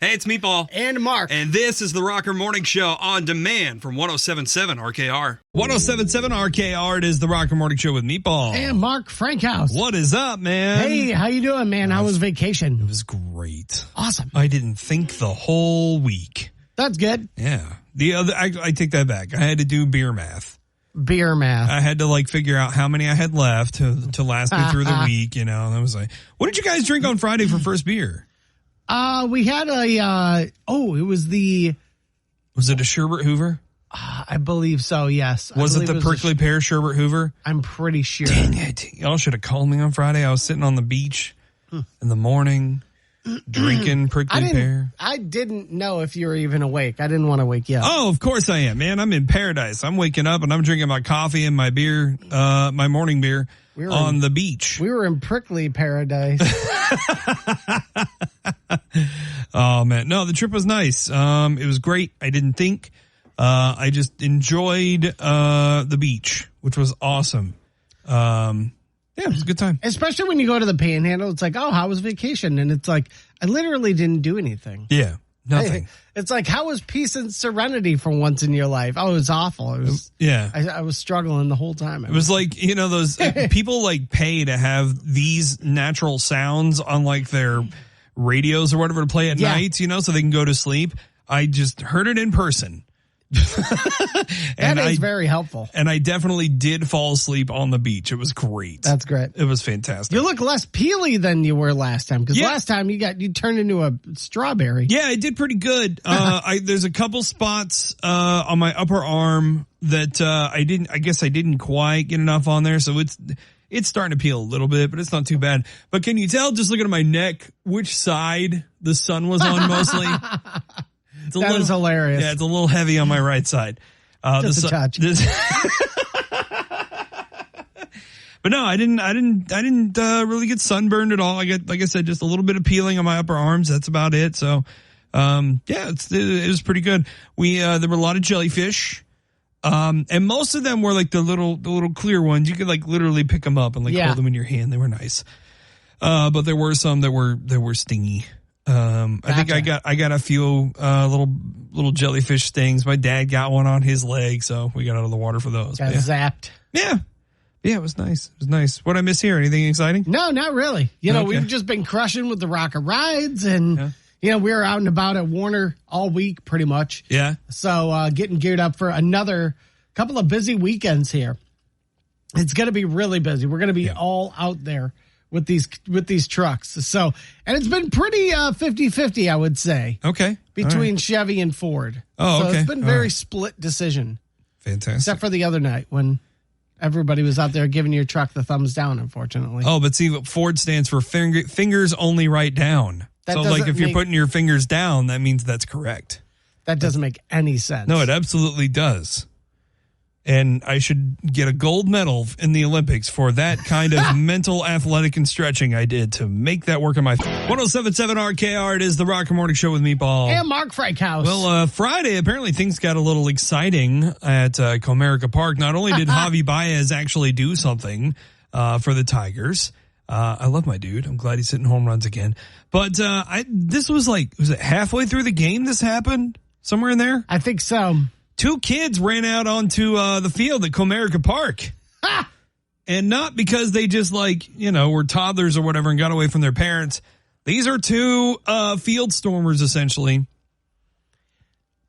Hey, it's Meatball. And Mark. And this is the Rocker Morning Show on demand from 107.7 RKR. 107.7 RKR, it is the Rocker Morning Show with Meatball. And Mark Frankhouse. What is up, man? Hey, how you doing, man? How was vacation? It was great. Awesome. I didn't think the whole week. That's good. Yeah. I take that back. I had to do beer math. Beer math. I had to figure out how many I had left to last me through the week, And I was like, what did you guys drink on Friday for first beer? We had it was it a Sherbert Hoover? I believe so, yes. Was it the prickly pear Sherbert Hoover? I'm pretty sure. Dang it. Y'all should have called me on Friday. I was sitting on the beach in the morning drinking prickly pear. I didn't know if you were even awake. I didn't want to wake you up. Oh, of course I am, man. I'm in paradise. I'm waking up and I'm drinking my coffee and my beer, my morning beer on the beach. We were in prickly paradise. Oh, man. No, the trip was nice. It was great. I didn't think. I just enjoyed the beach, which was awesome. Yeah, it was a good time. Especially when you go to the Panhandle, it's like, oh, how was vacation? And it's like, I literally didn't do anything. Yeah, nothing. It's like, how was peace and serenity for once in your life? Oh, it was awful. It was. Yeah, I was struggling the whole time. It was like, those people pay to have these natural sounds on their radios or whatever to play at nights, so they can go to sleep. I just heard it in person. That is very helpful. And I definitely did fall asleep on the beach. It was great. That's great. It was fantastic. You look less peely than you were last time, because last time you turned into a strawberry. Yeah, I did pretty good. There's a couple spots on my upper arm that I didn't quite get enough on there, so it's starting to peel a little bit, but it's not too bad. But can you tell, just looking at my neck, which side the sun was on mostly? That is hilarious. Yeah, it's a little heavy on my right side. Just a touch. But no, I didn't really get sunburned at all. I got, like I said, just a little bit of peeling on my upper arms. That's about it. So, it was pretty good. There were a lot of jellyfish. And most of them were the little clear ones. You could literally pick them up and hold them in your hand. They were nice. But there were some that were stingy. I think I got a few little jellyfish stings. My dad got one on his leg, so we got out of the water for those. Got zapped. Yeah, it was nice. It was nice. What I miss here? Anything exciting? No, not really. We've just been crushing with the Rocker Rides, and we were out and about at Warner all week, pretty much. Yeah. So getting geared up for another couple of busy weekends here. It's going to be really busy. We're going to be all out there with these trucks. So, and it's been pretty 50-50, I would say. Okay. Between Chevy and Ford. Oh, okay. So it's been very split decision. Fantastic. Except for the other night when everybody was out there giving your truck the thumbs down, unfortunately. Oh, but see, Ford stands for fingers only right down. So if you're putting your fingers down, that means that's correct. That doesn't make any sense. No, it absolutely does. And I should get a gold medal in the Olympics for that kind of mental, athletic, and stretching I did to make that work in my 107.7 RKR. It is the Rocker Morning Show with Meatball. And Mark Frankhouse. Well, Friday, apparently things got a little exciting at Comerica Park. Not only did Javi Baez actually do something for the Tigers. I love my dude. I'm glad he's hitting home runs again. But this was was it halfway through the game this happened? Somewhere in there? I think so. 2 kids ran out onto the field at Comerica Park. Ha! And not because they just were toddlers or whatever and got away from their parents. These are 2 field stormers, essentially.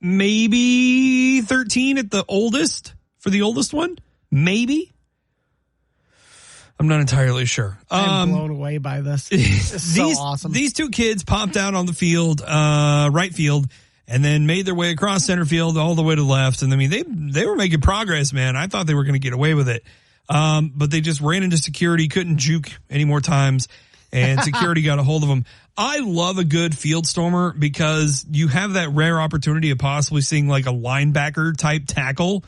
Maybe 13 at the oldest, for the oldest one. Maybe. I'm not entirely sure. I'm blown away by this. It's so awesome. These 2 kids popped out on the field, right field, and then made their way across center field all the way to left. And I mean, they were making progress, man. I thought they were going to get away with it. But they just ran into security, couldn't juke any more times, and security got a hold of them. I love a good field stormer because you have that rare opportunity of possibly seeing a linebacker type tackle,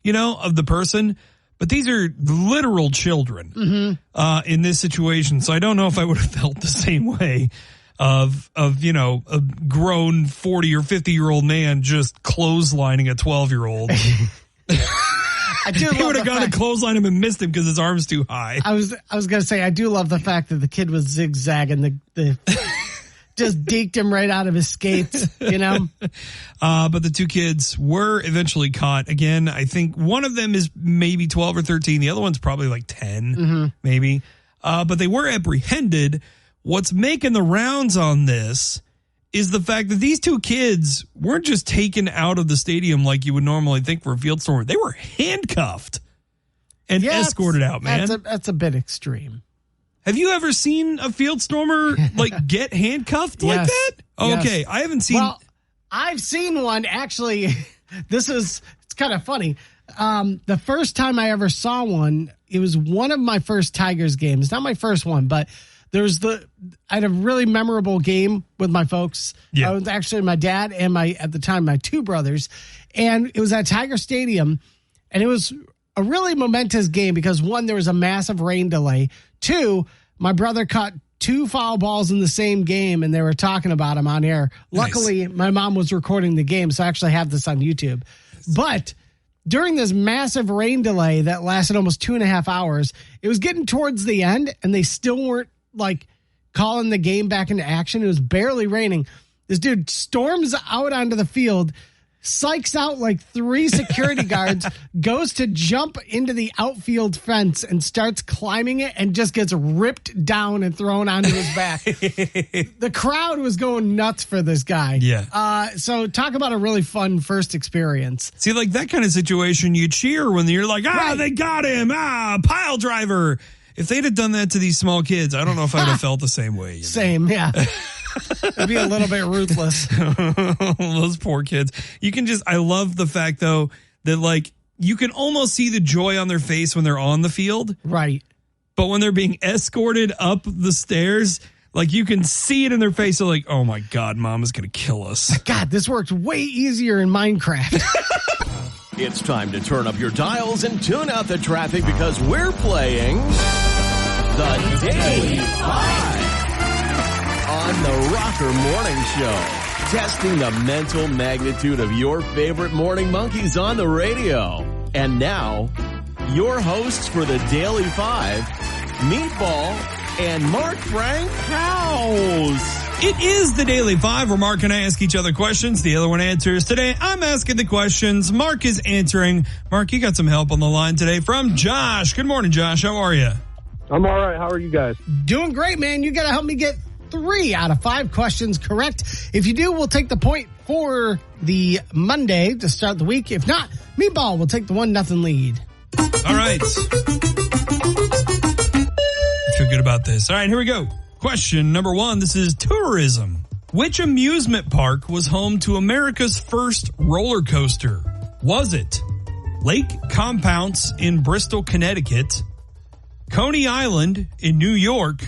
of the person. But these are literal children in this situation. So I don't know if I would have felt the same way of a grown 40 or 50-year-old man just clotheslining a 12-year-old. He would have gone to clothesline him and missed him because his arm's too high. I was going to say, I do love the fact that the kid was zigzagging the just deked him right out of his skates, you know? But the two kids were eventually caught. Again, I think one of them is maybe 12 or 13. The other one's probably like 10, maybe. But they were apprehended. What's making the rounds on this is the fact that these two kids weren't just taken out of the stadium like you would normally think for a field stormer. They were handcuffed and escorted out, man. That's a bit extreme. Have you ever seen a field stormer like get handcuffed like that? Oh, okay, I haven't seen. Well, I've seen one actually. It's kind of funny. The first time I ever saw one, it was one of my first Tigers games. Not my first one, but I had a really memorable game with my folks. Yeah. I was actually my dad and at the time my two brothers, and it was at Tiger Stadium, and it was a really momentous game because one, there was a massive rain delay. Two, my brother caught 2 foul balls in the same game, and they were talking about him on air. Luckily, my mom was recording the game, so I actually have this on YouTube. But during this massive rain delay that lasted almost 2.5 hours, it was getting towards the end, and they still weren't like calling the game back into action. It was barely raining. This dude storms out onto the field, psychs out like 3 security guards, goes to jump into the outfield fence and starts climbing it and just gets ripped down and thrown onto his back. The crowd was going nuts for this guy. Yeah. So talk about a really fun first experience. See, like that kind of situation, you cheer when you're like, they got him. Pile driver. If they'd have done that to these small kids, I don't know if I'd have felt the same way. Same, yeah. It'd be a little bit ruthless. Those poor kids. I love the fact though that like you can almost see the joy on their face when they're on the field. Right. But when they're being escorted up the stairs, like you can see it in their face. They're like, oh my God, mom is going to kill us. God, this works way easier in Minecraft. It's time to turn up your dials and tune out the traffic because we're playing the Daily 5 on the Rocker Morning Show. Testing the mental magnitude of your favorite morning monkeys on the radio. And now, your hosts for the Daily 5, Meatball and Mark Frank House. It is the Daily 5 where Mark and I ask each other questions. The other one answers. Today, I'm asking the questions. Mark is answering. Mark, you got some help on the line today from Josh. Good morning, Josh. How are you? I'm all right. How are you guys? Doing great, man. You got to help me get 3 out of 5 questions correct. If you do, we'll take the point for the Monday to start the week. If not, Meatball will take the 1-0 lead. All right. I feel good about this. All right, here we go. Question number 1. This is tourism. Which amusement park was home to America's first roller coaster? Was it Lake Compounce in Bristol, Connecticut, Coney Island in New York,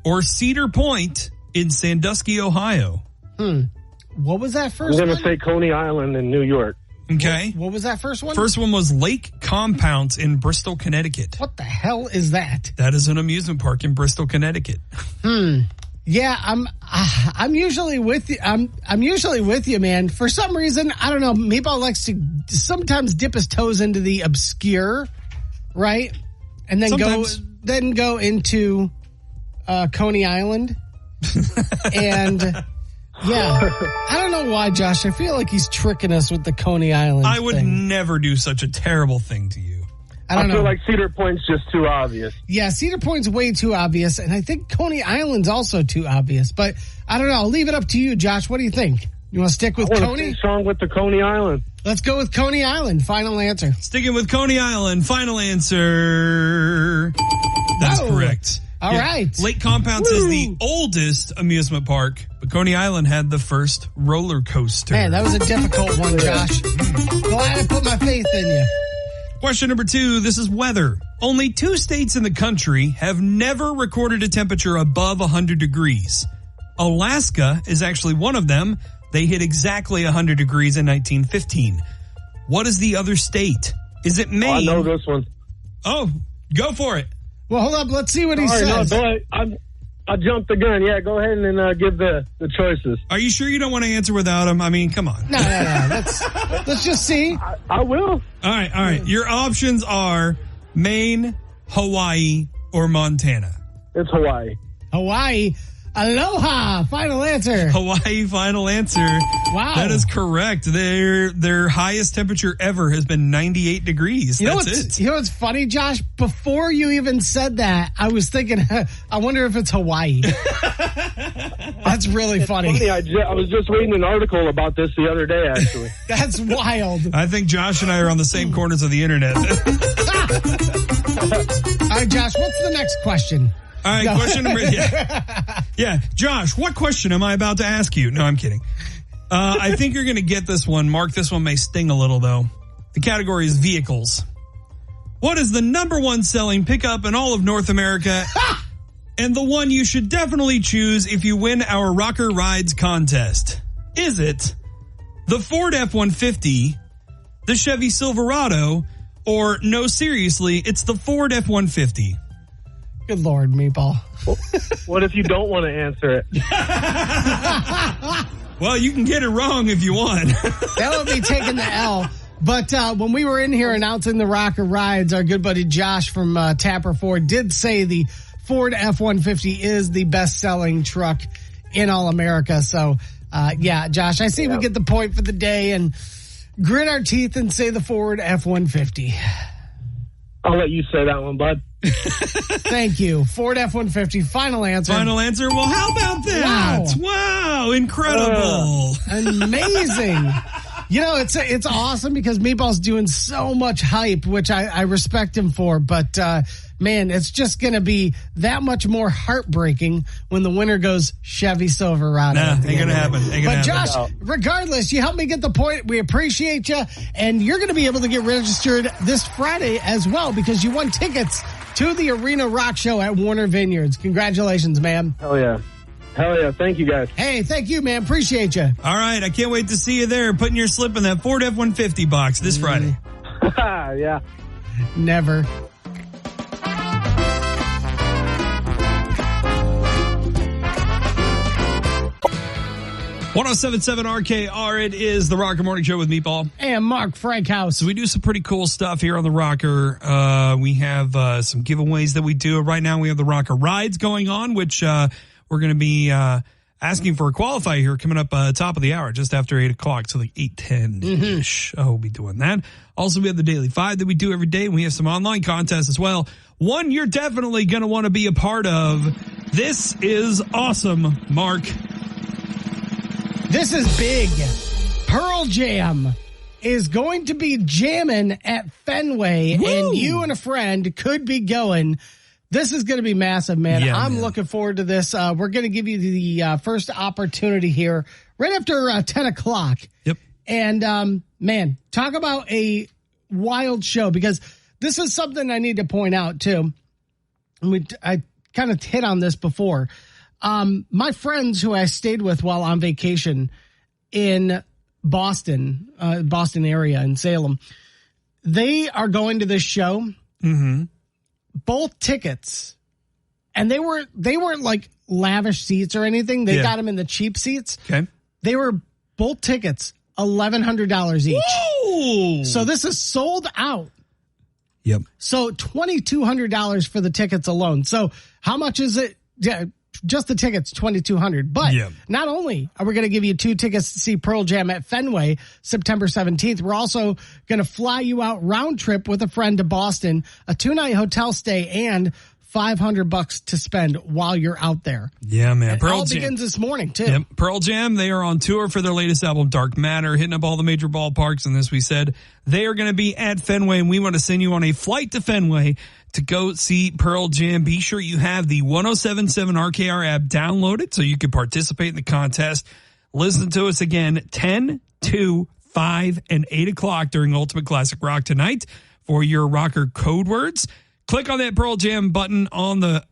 or Cedar Point in Sandusky, Ohio? What was that first I'm one? going to say Coney Island in New York. Okay. What was that first one? First one was Lake Compounce in Bristol, Connecticut. What the hell is that? That is an amusement park in Bristol, Connecticut. Yeah, I'm usually with you. I'm usually with you, man. For some reason, I don't know. Meatball likes to sometimes dip his toes into the obscure, right? And then Sometimes. go into Coney Island. And yeah, I don't know why, Josh. I feel like he's tricking us with the Coney Island I would thing. never do such a terrible thing to you. I feel like Cedar Point's just too obvious. Yeah, Cedar Point's way too obvious, and I think Coney Island's also too obvious. But I don't know. I'll leave it up to you, Josh. What do you think? You want to stick with I want to Coney? sing song with the Coney Island. Let's go with Coney Island. Final answer. Sticking with Coney Island. Final answer. That's Oh. correct. All right. Lake Compounce is the oldest amusement park, but Coney Island had the first roller coaster. Man, that was a difficult one, Josh. Glad I put my faith in you. Question number 2, this is weather. Only 2 states in the country have never recorded a temperature above 100 degrees. Alaska is actually one of them. They hit exactly 100 degrees in 1915. What is the other state? Is it Maine? I know this one. Oh, go for it. Well, hold up. Let's see what he All right, says. no, go ahead. I jumped the gun. Yeah, go ahead and give the choices. Are you sure you don't want to answer without him? I mean, come on. No. Let's just see. I will. All right. Your options are Maine, Hawaii, or Montana. It's Hawaii. Hawaii. Aloha. Final answer. Hawaii, final answer. Wow. That is correct. Their highest temperature ever has been 98 degrees. That's it. You know what's funny, Josh? Before you even said that, I was thinking, I wonder if it's Hawaii. That's really funny. I was just reading an article about this the other day, actually. That's wild. I think Josh and I are on the same corners of the internet. All right, Josh, what's the next question? All right, question number... Yeah, Josh, what question am I about to ask you? No, I'm kidding. I think you're going to get this one. Mark, this one may sting a little, though. The category is vehicles. What is the number one selling pickup in all of North America? And the one you should definitely choose if you win our Rocker Rides contest. Is it the Ford F-150, the Chevy Silverado, or no, seriously, it's the Ford F-150? Good Lord, Meatball. What if you don't want to answer it? Well, you can get it wrong if you want. That would be taking the L. But when we were in here announcing the Rocker Rides, our good buddy Josh from Tapper Ford did say the Ford F-150 is the best-selling truck in all America. So, yeah, Josh, I see we get the point for the day and grit our teeth and say the Ford F-150. I'll let you say that one, bud. Thank you. Ford F-150, final answer. Final answer? Well, how about that? Wow, incredible. Amazing. You know, it's awesome because Meatball's doing so much hype, which I respect him for. But, man, it's just going to be that much more heartbreaking when the winner goes Chevy Silverado. Nah, ain't going to happen. But, Josh, regardless, you helped me get the point. We appreciate you. And you're going to be able to get registered this Friday as well because you won tickets to the Arena Rock Show at Warner Vineyards. Congratulations, man. Hell yeah. Hell yeah. Thank you, guys. Hey, thank you, man. Appreciate you. All right. I can't wait to see you there putting your slip in that Ford F-150 box this Friday. Yeah. Never. .1077 RKR, it is the Rocker Morning Show with Meatball. And Mark Frankhouse. So we do some pretty cool stuff here on the Rocker. We have some giveaways that we do. Right now we have the Rocker Rides going on, which we're going to be asking for a qualifier here coming up top of the hour, just after 8 o'clock, so like 8:10-ish. We'll be doing that. Also, we have the Daily 5 that we do every day, and we have some online contests as well. One you're definitely going to want to be a part of. This is awesome, Mark. This is big. Pearl Jam is going to be jamming at Fenway, and you and a friend could be going. This is going to be massive, man. Yeah, I'm looking forward to this. We're going to give you the first opportunity here right after 10 o'clock. Yep. And, man, talk about a wild show because this is something I need to point out, too. I kind of hit on this before. My friends who I stayed with while on vacation in Boston area in Salem, they are going to this show. Mm-hmm. Both tickets, and they weren't like lavish seats or anything. They got them in the cheap seats. Okay. They were both tickets $1,100 each. Whoa! So this is sold out. Yep. So $2,200 for the tickets alone. So how much is it? Yeah, just the tickets, $2,200. But not only are we going to give you 2 tickets to see Pearl Jam at Fenway September 17th, we're also going to fly you out round trip with a friend to Boston, a 2-night hotel stay, and $500 to spend while you're out there. Yeah, man. And Pearl Jam begins this morning, too. Yep. Pearl Jam, they are on tour for their latest album, Dark Matter, hitting up all the major ballparks. And as we said, they are going to be at Fenway, and we want to send you on a flight to Fenway to go see Pearl Jam. Be sure you have the 1077 RKR app downloaded so you can participate in the contest. Listen to us again 10, 2, 5, and 8 o'clock during Ultimate Classic Rock tonight for your rocker code words. Click on that Pearl Jam button on the,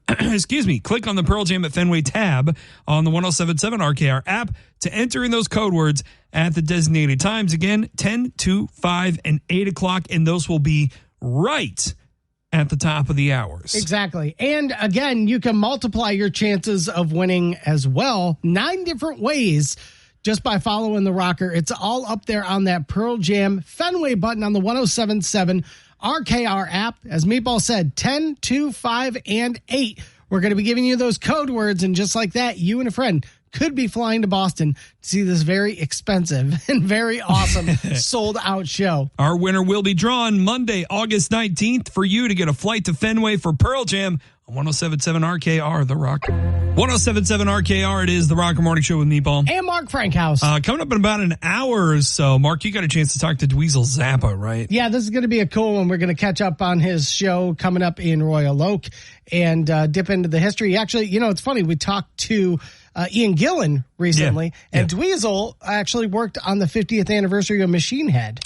click on the Pearl Jam at Fenway tab on the 1077 RKR app to enter in those code words at the designated times. Again, 10, 2, 5, and 8 o'clock, and those will be right at the top of the hours. Exactly. And again, you can multiply your chances of winning as well. 9 different ways just by following the Rocker. It's all up there on that Pearl Jam Fenway button on the 1077 RKR app. As Meatball said, 10, 2, 5, and 8 We're going to be giving you those code words, and just like that, you and a friend could be flying to Boston to see this very expensive and very awesome sold-out show. Our winner will be drawn Monday, August 19th, for you to get a flight to Fenway for Pearl Jam on 107.7 RKR, The Rock. 107.7 RKR, it is The Rocker Morning Show with Meatball. And Mark Frankhouse. Coming up in about an hour or so, Mark, you got a chance to talk to Dweezil Zappa, right? Yeah, this is going to be a cool one. We're going to catch up on his show coming up in Royal Oak and dip into the history. Actually, you know, it's funny. We talked to Ian Gillan recently, and Dweezil actually worked on the 50th anniversary of Machine Head.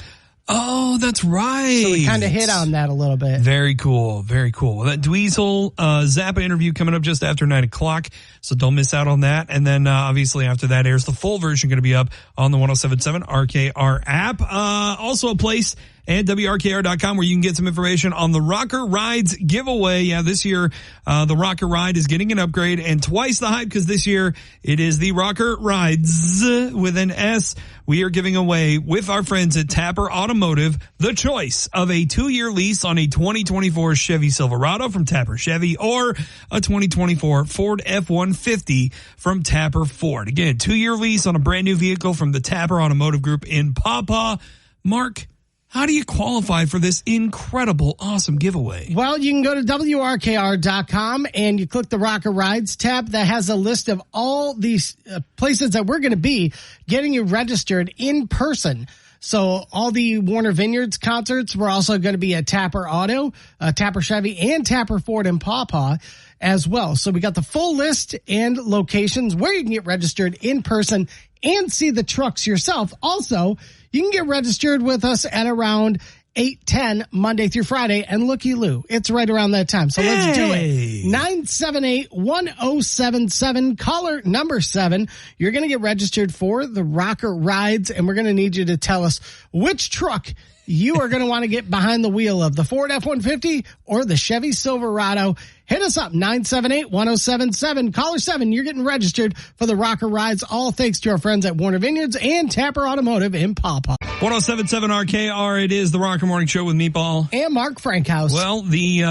Oh, that's right. So we kind of hit on that a little bit. Very cool. Very cool. Well, that Dweezil Zappa interview coming up just after 9 o'clock. So don't miss out on that. And then obviously after that airs, the full version going to be up on the 107.7 RKR app. Also a place at WRKR.com where you can get some information on the Rocker Rides giveaway. Yeah, this year, the Rocker Ride is getting an upgrade and twice the hype because this year it is the Rocker Rides with an S. We are giving away with our friends at Tapper Automotive the choice of a 2-year lease on a 2024 Chevy Silverado from Tapper Chevy or a 2024 Ford F-150 from Tapper Ford. Again, 2-year lease on a brand new vehicle from the Tapper Automotive Group in Pawpaw. Mark, how do you qualify for this incredible, awesome giveaway? Well, you can go to WRKR.com and you click the Rocker Rides tab that has a list of all these places that we're going to be getting you registered in person. So all the Warner Vineyards concerts, we're also going to be at Tapper Auto, Tapper Chevy, and Tapper Ford in Pawpaw as well. So we got the full list and locations where you can get registered in person and see the trucks yourself. Also, you can get registered with us at around 8:10 Monday through Friday, and looky-loo, it's right around that time. So let's do it. 978-1077, caller number 7. You're going to get registered for the Rocker Rides, and we're going to need you to tell us which truck you are going to want to get behind the wheel of, the Ford F-150 or the Chevy Silverado. Hit us up, 978-1077. Caller 7, you're getting registered for the Rocker Rides, all thanks to our friends at Warner Vineyards and Tapper Automotive in Pawpaw. 107.7 RKR, it is the Rocker Morning Show with Meatball. And Mark Frankhouse. Well, the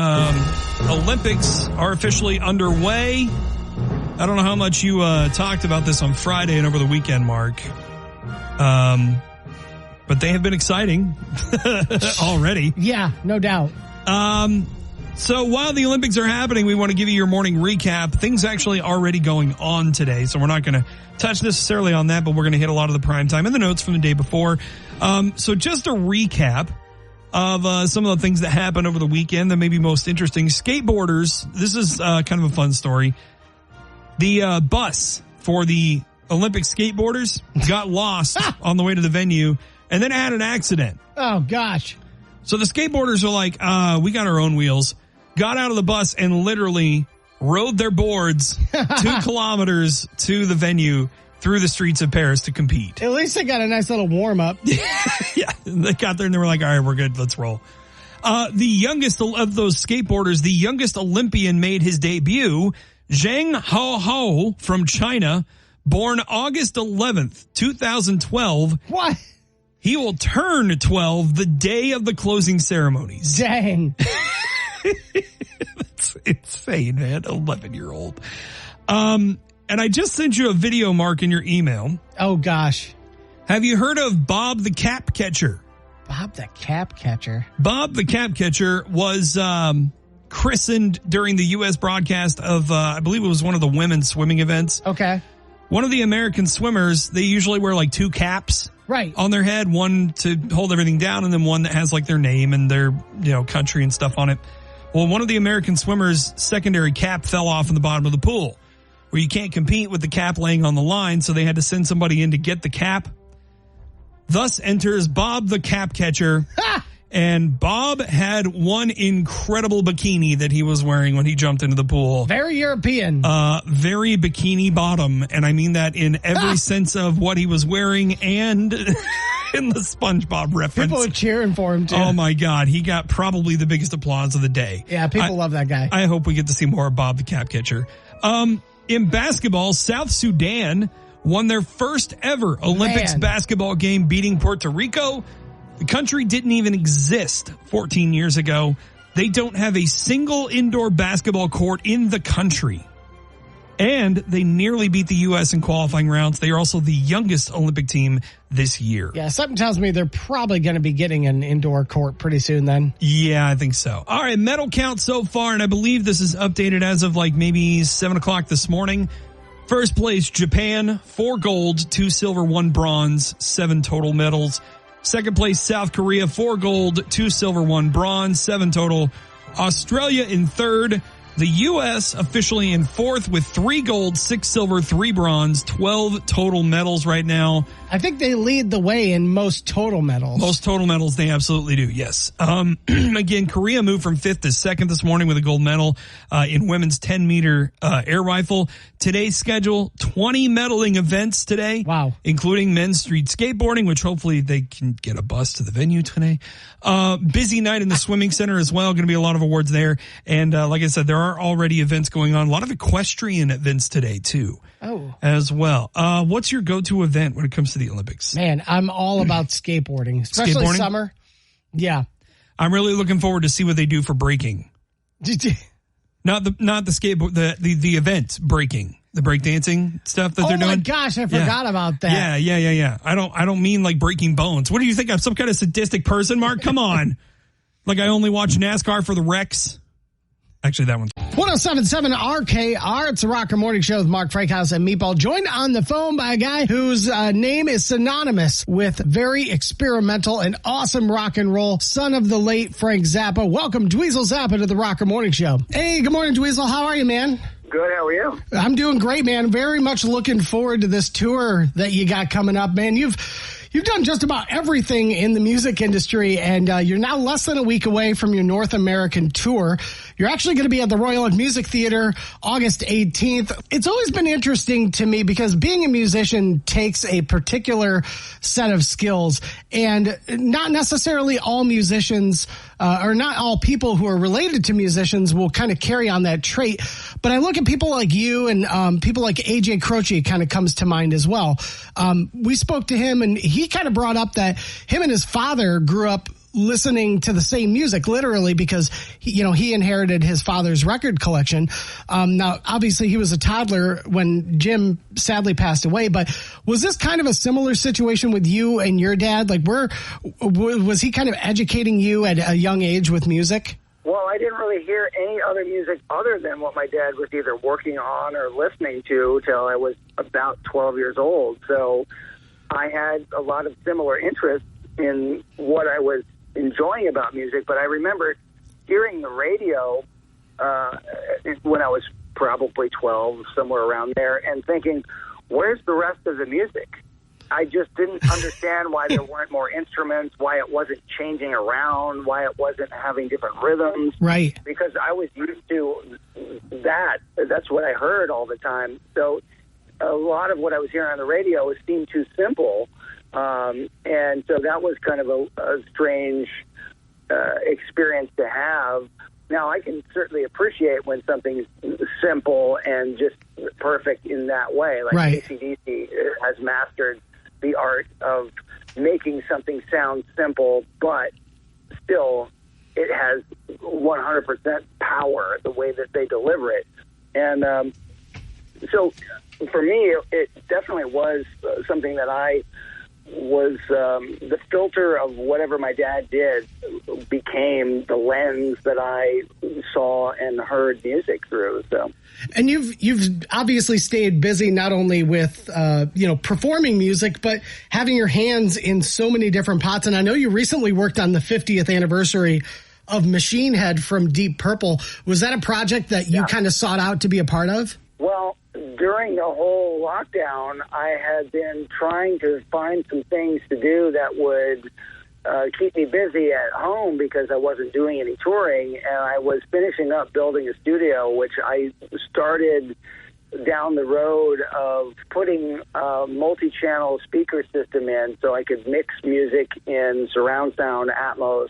Olympics are officially underway. I don't know how much you talked about this on Friday and over the weekend, Mark. But they have been exciting already. Yeah, no doubt. So while the Olympics are happening, we want to give you your morning recap. Things actually already going on today, so we're not going to touch necessarily on that, but we're going to hit a lot of the prime time and the notes from the day before. So just a recap of some of the things that happened over the weekend that may be most interesting. Skateboarders, this is kind of a fun story. The bus for the Olympic skateboarders got lost on the way to the venue, and then it had an accident. Oh, gosh. So the skateboarders are like, we got our own wheels, got out of the bus and literally rode their boards 2 kilometers to the venue through the streets of Paris to compete. At least they got a nice little warm up. Yeah, they got there and they were like, all right, we're good. Let's roll. The youngest of those skateboarders, the youngest Olympian made his debut, Zhang Hao from China, born August 11th, 2012. What? He will turn 12 the day of the closing ceremonies. Dang. That's insane, man. 11-year-old. And I just sent you a video, Mark, in your email. Oh, gosh. Have you heard of Bob the Cap Catcher? Bob the Cap Catcher. Bob the Cap Catcher was christened during the U.S. broadcast of, I believe it was one of the women's swimming events. Okay. One of the American swimmers, they usually wear like 2 caps. Right. On their head, one to hold everything down and then one that has like their name and their, country and stuff on it. Well, one of the American swimmers' secondary cap fell off in the bottom of the pool where you can't compete with the cap laying on the line. So they had to send somebody in to get the cap. Thus enters Bob the Cap Catcher. And Bob had one incredible bikini that he was wearing when he jumped into the pool. Very European. Very bikini bottom. And I mean that in every sense of what he was wearing and in the SpongeBob reference. People were cheering for him, too. Oh, my God. He got probably the biggest applause of the day. Yeah, people love that guy. I hope we get to see more of Bob the Cap Catcher. In basketball, South Sudan won their first ever Olympics basketball game, beating Puerto Rico. The country didn't even exist 14 years ago. They don't have a single indoor basketball court in the country. And they nearly beat the U.S. in qualifying rounds. They are also the youngest Olympic team this year. Yeah, something tells me they're probably going to be getting an indoor court pretty soon then. Yeah, I think so. All right, medal count so far, and I believe this is updated as of like maybe 7 o'clock this morning. First place, Japan, 4 gold, 2 silver, 1 bronze, 7 total medals. Second place, South Korea, 4 gold, 2 silver, 1 bronze, 7 total. Australia in third. The U.S. officially in fourth with 3 gold, 6 silver, 3 bronze, 12 total medals right now. I think they lead the way in most total medals. Most total medals, they absolutely do, yes. Again, Korea moved from 5th to 2nd this morning with a gold medal in women's 10-meter air rifle. Today's schedule, 20 medaling events today. Wow. Including men's street skateboarding, which hopefully they can get a bus to the venue today. Busy night in the swimming center as well. Going to be a lot of awards there. And like I said, there are already events going on. A lot of equestrian events today, too. Oh. As well. What's your go-to event when it comes to the Olympics? Man, I'm all about skateboarding, especially summer. Yeah. I'm really looking forward to see what they do for breaking. Not the skateboard, the event breaking, the breakdancing stuff that they're doing. Oh my gosh, I forgot about that. Yeah. I don't mean like breaking bones. What do you think? I'm some kind of sadistic person, Mark? Come on. Like I only watch NASCAR for the wrecks. Actually, that one's 107.7 RKR. It's a Rocker Morning Show with Mark Frankhouse and Meatball. Joined on the phone by a guy whose name is synonymous with very experimental and awesome rock and roll. Son of the late Frank Zappa. Welcome, Dweezil Zappa, to the Rocker Morning Show. Hey, good morning, Dweezil. How are you, man? Good, how are you? I'm doing great, man. Very much looking forward to this tour that you got coming up, man. You've done just about everything in the music industry, and you're now less than a week away from your North American tour. You're actually going to be at the Royal Oak Music Theater August 18th. It's always been interesting to me because being a musician takes a particular set of skills, and not necessarily all musicians or not all people who are related to musicians will kind of carry on that trait. But I look at people like you and people like AJ Croce kind of comes to mind as well. We spoke to him, and he kind of brought up that him and his father grew up listening to the same music, literally, because he inherited his father's record collection. Now, obviously, he was a toddler when Jim sadly passed away, but was this kind of a similar situation with you and your dad? Like, was he kind of educating you at a young age with music? Well, I didn't really hear any other music other than what my dad was either working on or listening to till I was about 12 years old. So I had a lot of similar interests in what I was enjoying about music, but I remember hearing the radio when I was probably 12, somewhere around there, and thinking, where's the rest of the music? I just didn't understand why there weren't more instruments, why it wasn't changing around, why it wasn't having different rhythms. Right. Because I was used to that. That's what I heard all the time. So a lot of what I was hearing on the radio seemed too simple. And so that was kind of a strange experience to have. Now, I can certainly appreciate when something's simple and just perfect in that way. Like right. AC/DC has mastered the art of making something sound simple, but still it has 100% power, the way that they deliver it. And so for me, it definitely was something that I was the filter of whatever my dad did became the lens that I saw and heard music through. So, and you've obviously stayed busy not only with performing music, but having your hands in so many different pots. And I know you recently worked on the 50th anniversary of Machine Head from Deep Purple. Was that a project that you kind of sought out to be a part of? Well, during the whole lockdown, I had been trying to find some things to do that would keep me busy at home because I wasn't doing any touring, and I was finishing up building a studio, which I started down the road of putting a multi-channel speaker system in so I could mix music in surround sound, Atmos.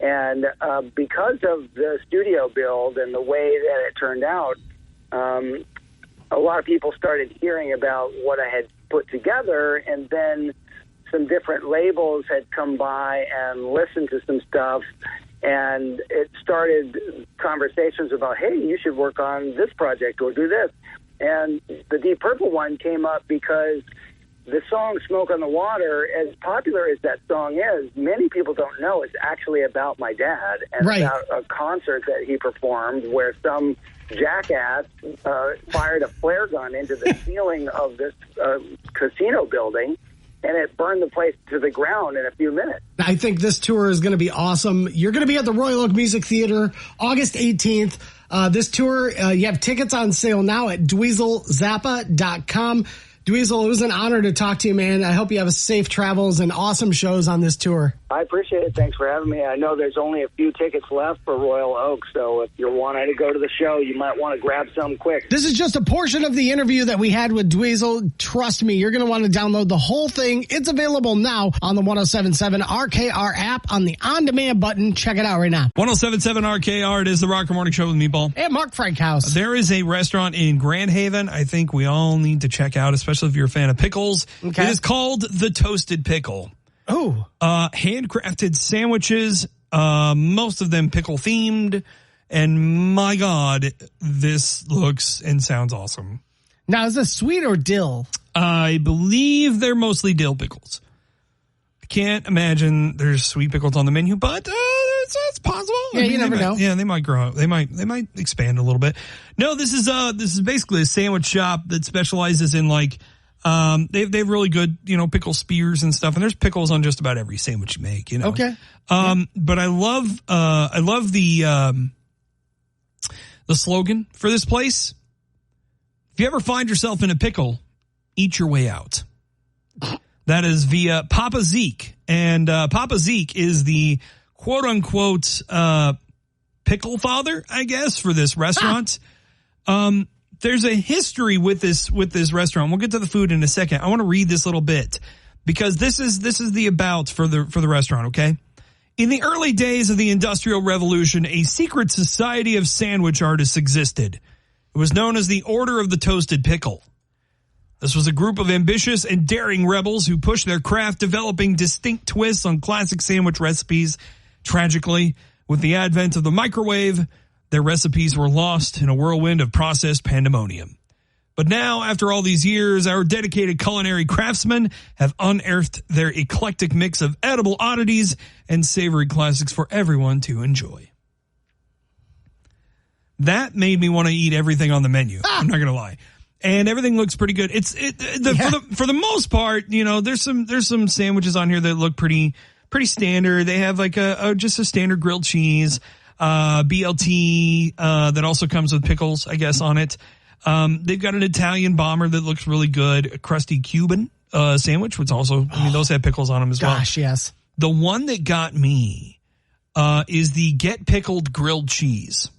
And because of the studio build and the way that it turned out, a lot of people started hearing about what I had put together, and then some different labels had come by and listened to some stuff, And it started conversations about, hey, you should work on this project or do this. And the Deep Purple one came up because the song Smoke on the Water, as popular as that song is, many people don't know it's actually about my dad and about a concert that he performed where some jackass fired a flare gun into the ceiling of this casino building, and it burned the place to the ground in a few minutes. I think this tour is going to be awesome. You're going to be at the Royal Oak Music Theater August 18th. This tour, you have tickets on sale now at dweezilzappa.com. Dweezil, it was an honor to talk to you, man. I hope you have safe travels and awesome shows on this tour. I appreciate it. Thanks for having me. I know there's only a few tickets left for Royal Oak, so if you're wanting to go to the show, you might want to grab some quick. This is just a portion of the interview that we had with Dweezil. Trust me, you're going to want to download the whole thing. It's available now on the 107.7 RKR app on the on-demand button. Check it out right now. 107.7 RKR. It is the Rocker Morning Show with Meatball. And Mark Frankhouse. There is a restaurant in Grand Haven I think we all need to check out, especially if you're a fan of pickles. Okay. It is called The Toasted Pickle. Oh. Handcrafted sandwiches, most of them pickle themed. And my God, this looks and sounds awesome. Now, is this sweet or dill? I believe they're mostly dill pickles. I can't imagine there's sweet pickles on the menu, but it's possible. Yeah, you never know. Yeah, they might grow. They might expand a little bit. No, this is basically a sandwich shop that specializes in like they have really good, pickle spears and stuff, and there's pickles on just about every sandwich you make, Okay. But I love the slogan for this place. If you ever find yourself in a pickle, eat your way out. That is via Papa Zeke. And Papa Zeke is the quote unquote pickle father, I guess, for this restaurant. There's a history with this restaurant. We'll get to the food in a second. I want to read this little bit because this is the about for the restaurant, okay? In the early days of the Industrial Revolution, a secret society of sandwich artists existed. It was known as the Order of the Toasted Pickle. This was a group of ambitious and daring rebels who pushed their craft, developing distinct twists on classic sandwich recipes. Tragically, with the advent of the microwave, their recipes were lost in a whirlwind of processed pandemonium. But now, after all these years, our dedicated culinary craftsmen have unearthed their eclectic mix of edible oddities and savory classics for everyone to enjoy. That made me want to eat everything on the menu. I'm not going to lie. And everything looks pretty good. For the most part, there's some sandwiches on here that look pretty standard. They have like just a standard grilled cheese, BLT, that also comes with pickles, I guess, on it. They've got an Italian bomber that looks really good, a crusty Cuban, sandwich, which also, those have pickles on them as well. Gosh, yes. The one that got me, is the Get Pickled grilled cheese.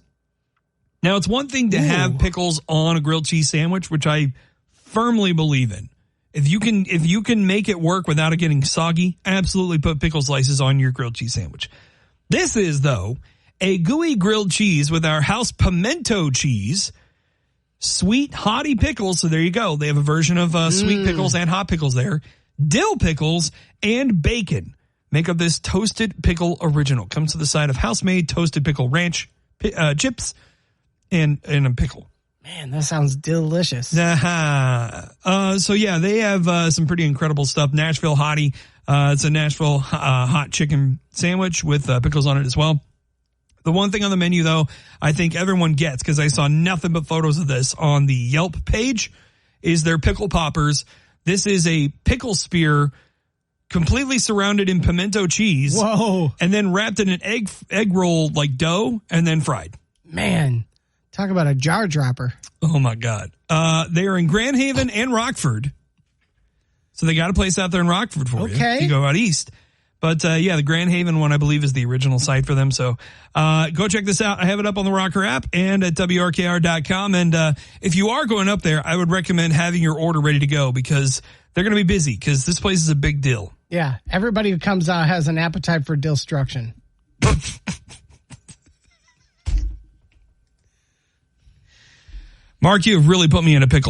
Now, it's one thing to have pickles on a grilled cheese sandwich, which I firmly believe in. If you can make it work without it getting soggy, absolutely put pickle slices on your grilled cheese sandwich. This is, though, a gooey grilled cheese with our house pimento cheese, sweet hottie pickles. So there you go. They have a version of sweet pickles and hot pickles there. Dill pickles and bacon make up this toasted pickle original. Comes to the side of house-made toasted pickle ranch chips and a pickle. Man, that sounds delicious. So yeah, they have some pretty incredible stuff. Nashville Hottie. It's a Nashville hot chicken sandwich with pickles on it as well. The one thing on the menu, though, I think everyone gets, because I saw nothing but photos of this on the Yelp page, is their pickle poppers. This is a pickle spear completely surrounded in pimento cheese. Whoa. And then wrapped in an egg roll like dough and then fried. Man, talk about a jar dropper. Oh, my God. They are in Grand Haven and Rockford. So they got a place out there in Rockford for you. You go out east. But, yeah, the Grand Haven one, I believe, is the original site for them. So go check this out. I have it up on the Rocker app and at WRKR.com. And if you are going up there, I would recommend having your order ready to go because they're going to be busy because this place is a big deal. Yeah, everybody who comes out has an appetite for destruction. Mark, you have really put me in a pickle.